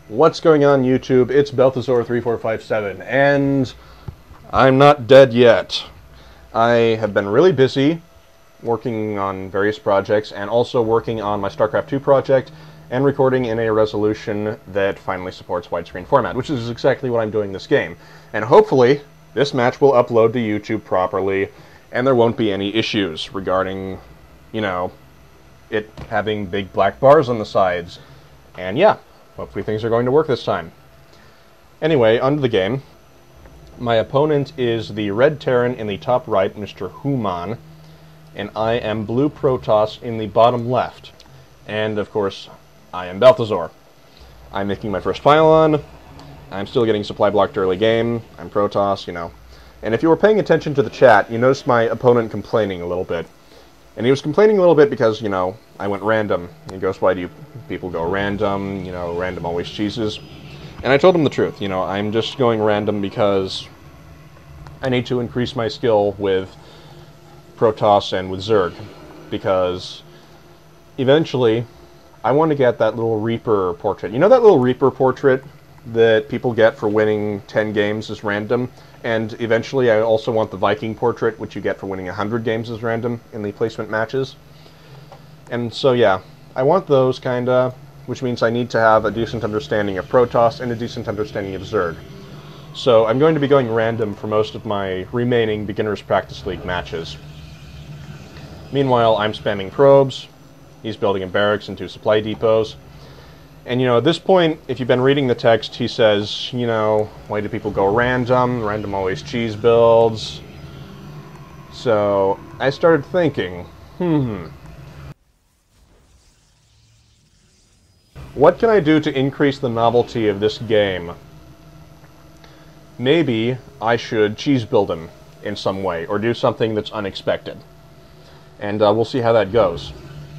What's going on, YouTube? It's Belthazor3457, and I'm not dead yet. I have been really busy working on various projects, and also working on my StarCraft 2 project, and recording in a resolution that finally supports widescreen format, which is exactly what I'm doing this game. And hopefully, this match will upload to YouTube properly, and there won't be any issues regarding, you know, it having big black bars on the sides. And yeah. Hopefully things are going to work this time. Anyway, onto the game. My opponent is the red Terran in the top right, Mr. Human, and I am blue Protoss in the bottom left. And, of course, I am Belthazor. I'm making my first pylon. I'm still getting supply blocked early game. I'm Protoss, you know. And if you were paying attention to the chat, you noticed my opponent complaining a little bit. And he was complaining a little bit because, you know, I went random. He goes, why do you people go random? You know, random always cheeses. And I told him the truth. You know, I'm just going random because I need to increase my skill with Protoss and with Zerg. Because eventually, I want to get that little Reaper portrait. You know that little Reaper portrait that people get for winning 10 games as random? And eventually I also want the Viking portrait, which you get for winning 100 games as random in the placement matches. And so yeah, I want those kinda, which means I need to have a decent understanding of Protoss and a decent understanding of Zerg. So I'm going to be going random for most of my remaining Beginners Practice League matches. Meanwhile, I'm spamming probes. He's building a barracks and 2 supply depots. And, you know, at this point, if you've been reading the text, he says, you know, why do people go random? Random always cheese builds. So, I started thinking, what can I do to increase the novelty of this game? Maybe I should cheese build him in some way, or do something that's unexpected. And we'll see how that goes.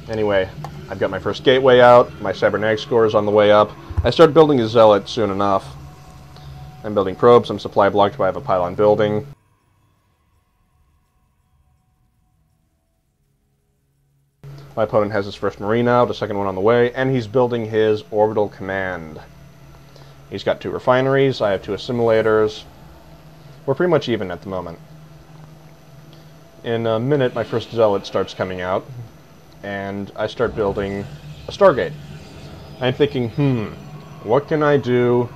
Anyway, I've got my first gateway out, my cybernetic score is on the way up. I start building a zealot soon enough. I'm building probes, I'm supply blocked, but I have a pylon building. My opponent has his first marine out, a second one on the way, and he's building his orbital command. He's got 2 refineries, I have 2 assimilators. We're pretty much even at the moment. In a minute, my first zealot starts coming out, and I start building a Stargate. I'm thinking, what can I do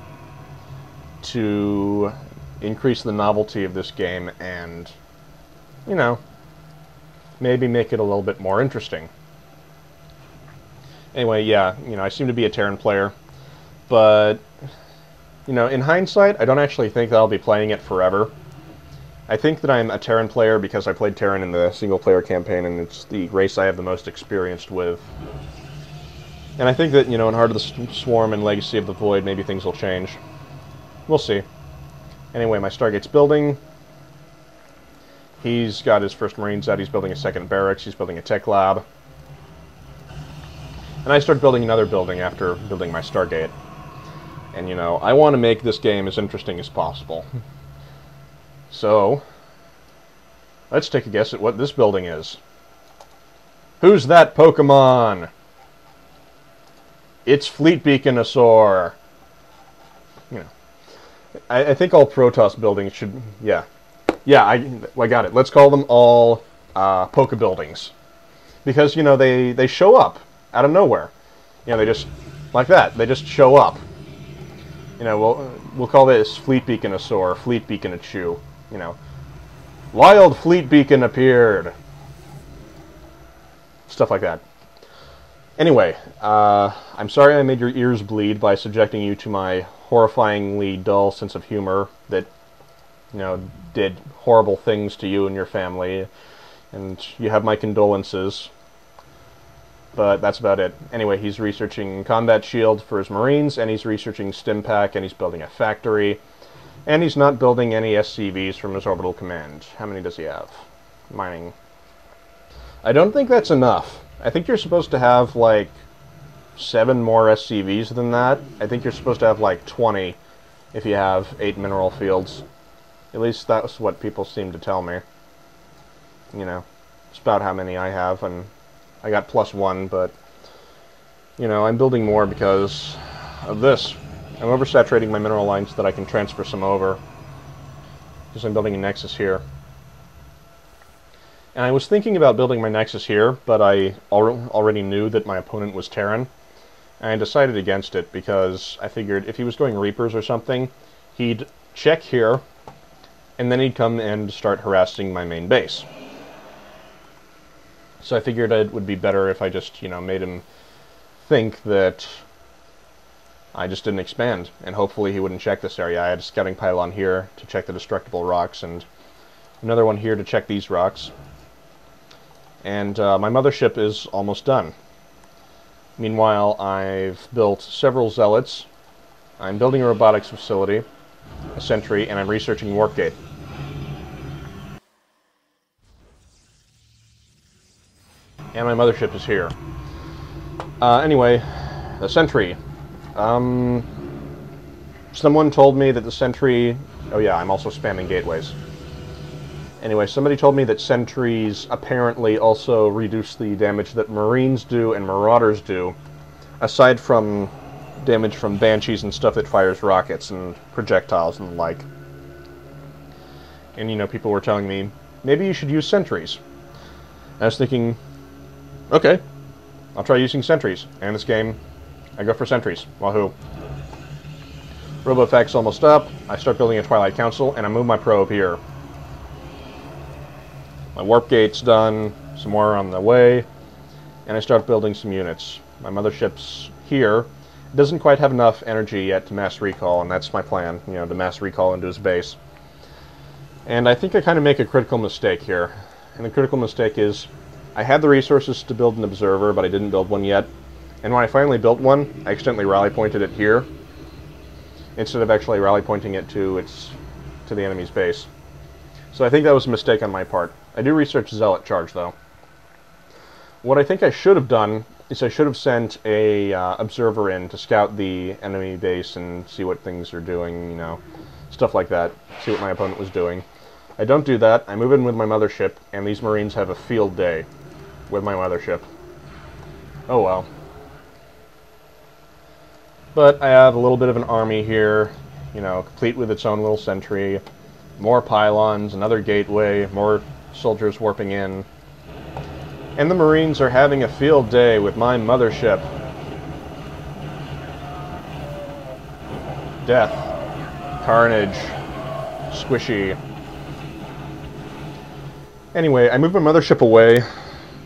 to increase the novelty of this game and, you know, maybe make it a little bit more interesting. Anyway, yeah, you know, I seem to be a Terran player, but, you know, in hindsight, I don't actually think that I'll be playing it forever. I think that I'm a Terran player because I played Terran in the single-player campaign, and it's the race I have the most experienced with. And I think that, you know, in Heart of the Swarm and Legacy of the Void, maybe things will change. We'll see. Anyway, my Stargate's building. He's got his first Marines out, he's building a second barracks, he's building a tech lab. And I start building another building after building my Stargate. And, you know, I want to make this game as interesting as possible. So, let's take a guess at what this building is. Who's that Pokemon? It's Fleetbeakonosaur. You know, I think all Protoss buildings should, yeah, I got it. Let's call them all pokebuildings, because, you know, they show up out of nowhere. You know, they just, like that, they just show up. You know, we'll call this Fleetbeakonosaur, Fleetbeakonachew. You know, wild Fleetbeacon appeared. Stuff like that. Anyway, I'm sorry I made your ears bleed by subjecting you to my horrifyingly dull sense of humor that, you know, did horrible things to you and your family, and you have my condolences. But that's about it. Anyway, he's researching combat shield for his Marines, and he's researching Stimpak, and he's building a factory. And he's not building any SCVs from his orbital command. How many does he have? Mining. I don't think that's enough. I think you're supposed to have, like, 7 more SCVs than that. I think you're supposed to have, like, 20 if you have 8 mineral fields. At least that's what people seem to tell me. You know, it's about how many I have, and I got +1, but, you know, I'm building more because of this. I'm oversaturating my mineral lines so that I can transfer some over, because I'm building a nexus here. And I was thinking about building my nexus here, but I already knew that my opponent was Terran, and I decided against it because I figured if he was going Reapers or something, he'd check here, and then he'd come and start harassing my main base. So I figured it would be better if I just, made him think that I just didn't expand, and hopefully he wouldn't check this area. I had a scouting pylon here to check the destructible rocks, and another one here to check these rocks. And my mothership is almost done. Meanwhile, I've built several zealots. I'm building a robotics facility, a sentry, and I'm researching Warpgate. And my mothership is here. Anyway, the sentry. Someone told me that the sentry... Oh yeah, I'm also spamming gateways. Anyway, somebody told me that sentries apparently also reduce the damage that Marines do and Marauders do, aside from damage from Banshees and stuff that fires rockets and projectiles and the like. And, people were telling me, maybe you should use sentries. I was thinking, okay, I'll try using sentries. And this game, I go for sentries. Wahoo. RoboFac's almost up. I start building a Twilight Council, and I move my probe here. My warp gate's done, some more on the way, and I start building some units. My mothership's here. It doesn't quite have enough energy yet to mass recall, and that's my plan, to mass recall into his base. And I think I kind of make a critical mistake here. And the critical mistake is, I had the resources to build an observer, but I didn't build one yet. And when I finally built one, I accidentally rally pointed it here, instead of actually rally pointing it to the enemy's base. So I think that was a mistake on my part. I do research Zealot Charge, though. What I think I should have done is I should have sent a observer in to scout the enemy base and see what things are doing, stuff like that, see what my opponent was doing. I don't do that. I move in with my mothership, and these Marines have a field day with my mothership. Oh well. But I have a little bit of an army here, complete with its own little sentry, more pylons, another gateway, more soldiers warping in. And the Marines are having a field day with my mothership. Death, carnage, squishy. Anyway, I moved my mothership away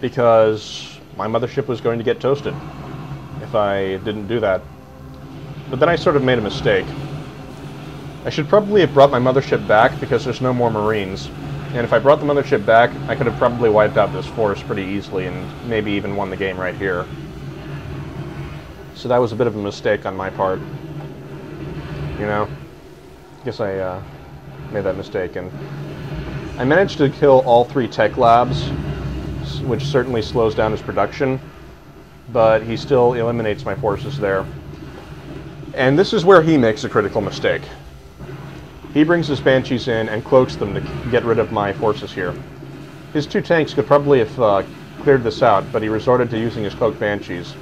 because my mothership was going to get toasted if I didn't do that. But then I sort of made a mistake. I should probably have brought my mothership back because there's no more Marines. And if I brought the mothership back, I could have probably wiped out this force pretty easily and maybe even won the game right here. So that was a bit of a mistake on my part. Guess I made that mistake. And I managed to kill all 3 tech labs, which certainly slows down his production, but he still eliminates my forces there. And this is where he makes a critical mistake. He brings his Banshees in and cloaks them to get rid of my forces here. His 2 tanks could probably have cleared this out, but he resorted to using his cloaked Banshees.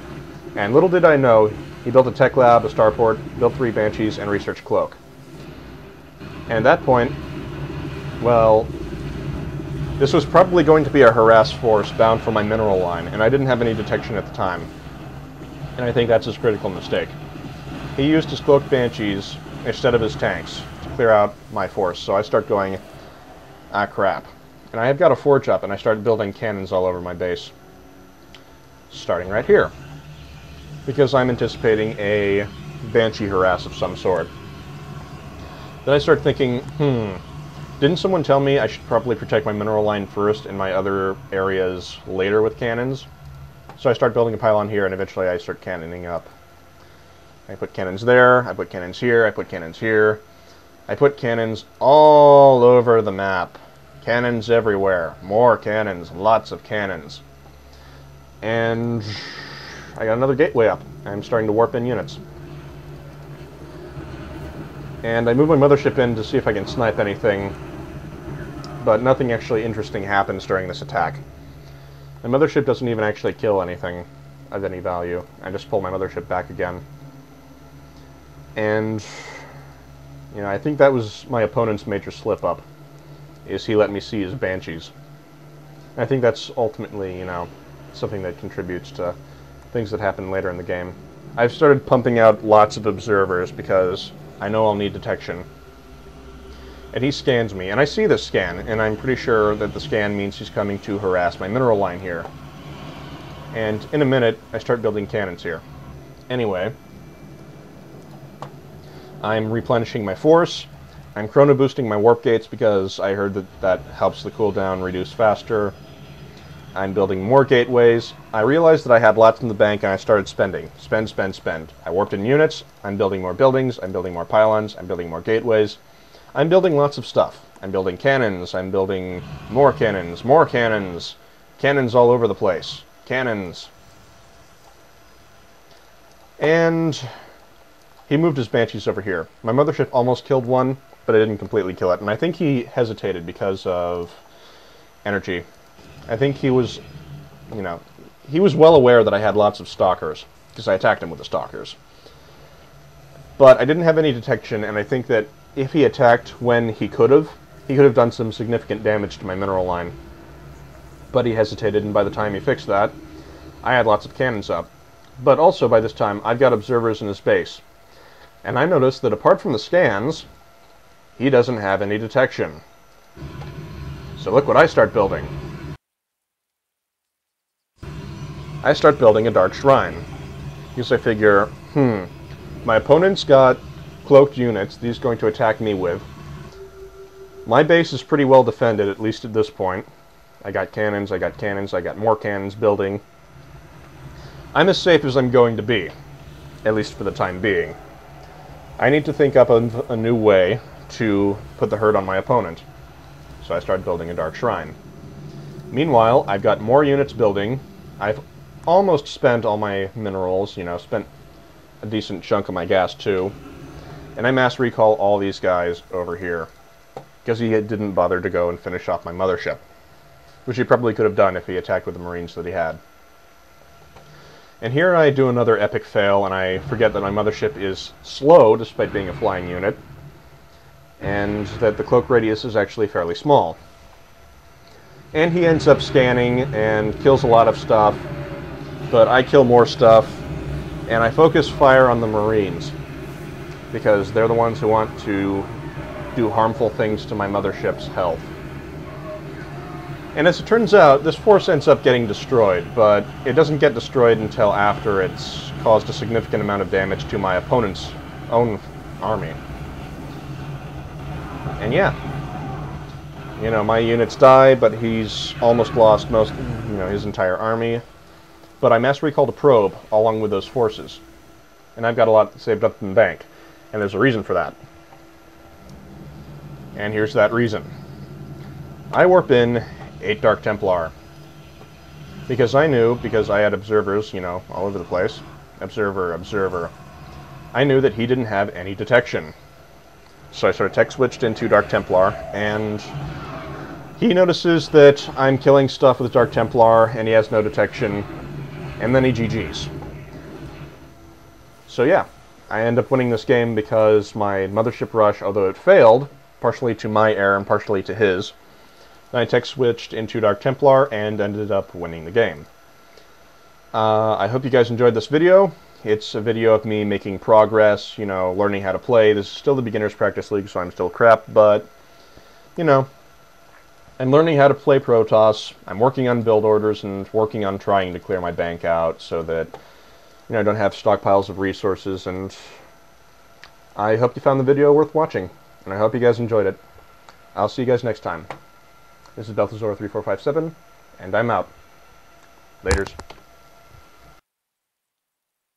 And little did I know, he built a tech lab, a starport, built 3 Banshees, and researched cloak. And at that point, well, this was probably going to be a harass force bound for my mineral line, and I didn't have any detection at the time. And I think that's his critical mistake. He used his cloaked Banshees instead of his tanks to clear out my force, so I start going, ah crap. And I have got a forge up, and I start building cannons all over my base. Starting right here. Because I'm anticipating a Banshee harass of some sort. Then I start thinking, didn't someone tell me I should probably protect my mineral line first and my other areas later with cannons? So I start building a pylon here, and eventually I start cannoning up. I put cannons there, I put cannons here, I put cannons here. I put cannons all over the map. Cannons everywhere. More cannons, lots of cannons. And I got another gateway up. I'm starting to warp in units. And I move my mothership in to see if I can snipe anything, but nothing actually interesting happens during this attack. My mothership doesn't even actually kill anything of any value. I just pull my mothership back again. And, you know, I think that was my opponent's major slip-up, is he let me see his Banshees. I think that's ultimately, you know, something that contributes to things that happen later in the game. I've started pumping out lots of observers because I know I'll need detection. And he scans me, and I see this scan, and I'm pretty sure that the scan means he's coming to harass my mineral line here. And in a minute, I start building cannons here. Anyway, I'm replenishing my force. I'm chrono boosting my warp gates because I heard that that helps the cooldown reduce faster. I'm building more gateways. I realized that I had lots in the bank and I started spending. Spend, spend, spend. I warped in units. I'm building more buildings. I'm building more pylons. I'm building more gateways. I'm building lots of stuff. I'm building cannons. I'm building more cannons. More cannons. Cannons all over the place. Cannons. And he moved his Banshees over here. My mothership almost killed one, but I didn't completely kill it. And I think he hesitated because of energy. I think he was, you know, he was well aware that I had lots of stalkers, because I attacked him with the stalkers. But I didn't have any detection, and I think that if he attacked when he could have done some significant damage to my mineral line. But he hesitated, and by the time he fixed that, I had lots of cannons up. But also, by this time, I've got observers in his base. And I noticed that apart from the scans, he doesn't have any detection. So look what I start building. I start building a Dark Shrine. Because I figure, my opponent's got cloaked units that he's going to attack me with. My base is pretty well defended, at least at this point. I got cannons, I got more cannons building. I'm as safe as I'm going to be, at least for the time being. I need to think up a new way to put the hurt on my opponent. So I started building a Dark Shrine. Meanwhile, I've got more units building. I've almost spent all my minerals, you know, spent a decent chunk of my gas too. And I mass recall all these guys over here, because he didn't bother to go and finish off my mothership, which he probably could have done if he attacked with the Marines that he had. And here I do another epic fail, and I forget that my mothership is slow, despite being a flying unit, and that the cloak radius is actually fairly small. And he ends up scanning and kills a lot of stuff, but I kill more stuff, and I focus fire on the Marines, because they're the ones who want to do harmful things to my mothership's health. And as it turns out, this force ends up getting destroyed, but it doesn't get destroyed until after it's caused a significant amount of damage to my opponent's own army. And yeah, you know, my units die, but he's almost lost most, you know, his entire army. But I mass recalled a probe along with those forces, and I've got a lot saved up in the bank, and there's a reason for that. And here's that reason. I warp in 8 Dark Templar. Because I knew, because I had observers, you know, all over the place. Observer, observer. I knew that he didn't have any detection. So I sort of tech switched into Dark Templar, and he notices that I'm killing stuff with Dark Templar, and he has no detection, and then he GG's. So yeah, I end up winning this game because my mothership rush, although it failed, partially to my error and partially to his, then I tech switched into Dark Templar and ended up winning the game. I hope you guys enjoyed this video. It's a video of me making progress, you know, learning how to play. This is still the Beginner's Practice League, so I'm still crap, but, you know, I'm learning how to play Protoss. I'm working on build orders and working on trying to clear my bank out so that, you know, I don't have stockpiles of resources, and I hope you found the video worth watching, and I hope you guys enjoyed it. I'll see you guys next time. This is Belthazor 3457, and I'm out. Laters.